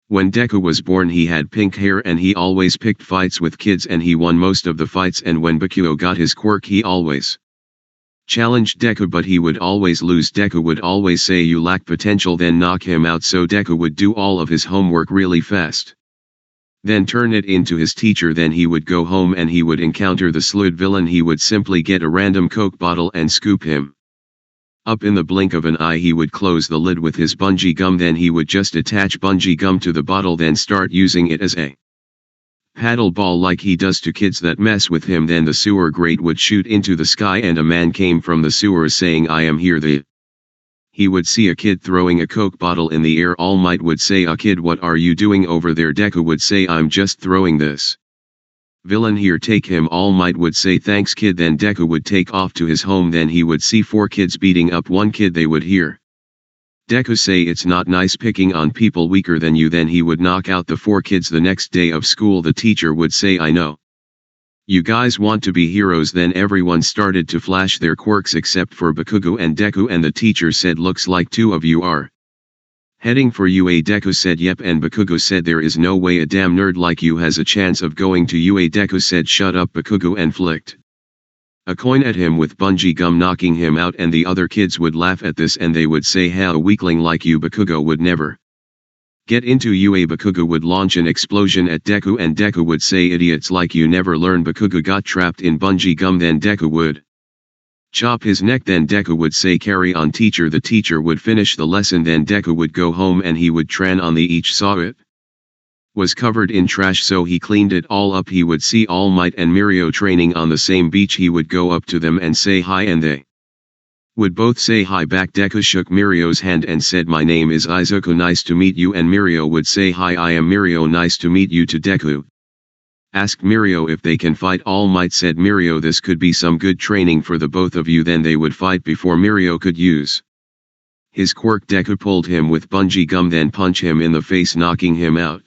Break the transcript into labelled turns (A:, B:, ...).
A: When Deku was born he had pink hair and he always picked fights with kids and he won most of the fights, and when Bakugo got his quirk he always challenged Deku but he would always lose. Deku would always say you lack potential, then knock him out, so Deku would do all of his homework really fast. Then turn it into his teacher. Then he would go home and he would encounter the slud villain. He would simply get a random Coke bottle and scoop him up in the blink of an eye. He would close the lid with his bungee gum, then he would just attach bungee gum to the bottle, then start using it as a paddle ball like he does to kids that mess with him. Then the sewer grate would shoot into the sky and a man came from the sewers saying, I am here. He would see a kid throwing a Coke bottle in the air. All Might would say, a kid, what are you doing over there? Deku would say, I'm just throwing this villain here, take him. All Might would say, thanks kid. Then Deku would take off to his home. Then he would see 4 kids beating up one kid. They would hear Deku say, it's not nice picking on people weaker than you. Then he would knock out the 4 kids. The next day of school the teacher would say, I know you guys want to be heroes. Then everyone started to flash their quirks except for Bakugo and Deku, and the teacher said, looks like 2 of you are heading for UA. Deku said yep, and Bakugo said there is no way a damn nerd like you has a chance of going to UA. Deku said shut up Bakugo and flicked a coin at him with bungee gum, knocking him out, and the other kids would laugh at this and they would say, ha, a weakling like you Bakugo would never get into UA. Bakugo would launch an explosion at Deku and Deku would say, idiots like you never learn. Bakugo got trapped in bungee gum, then Deku would chop his neck. Then Deku would say, carry on teacher. The teacher would finish the lesson, then Deku would go home and he would tran on the each saw it was covered in trash, so he cleaned it all up. He would see All Might and Mirio training on the same beach. He would go up to them and say hi and they would both say hi back. Deku shook Mirio's hand and said, my name is Izuku, nice to meet you. And Mirio would say, hi, I am Mirio, nice to meet you. To Deku asked Mirio if they can fight. All Might said, Mirio, this could be some good training for the both of you. Then they would fight before Mirio could use his quirk. Deku pulled him with bungee gum, then punch him in the face, knocking him out.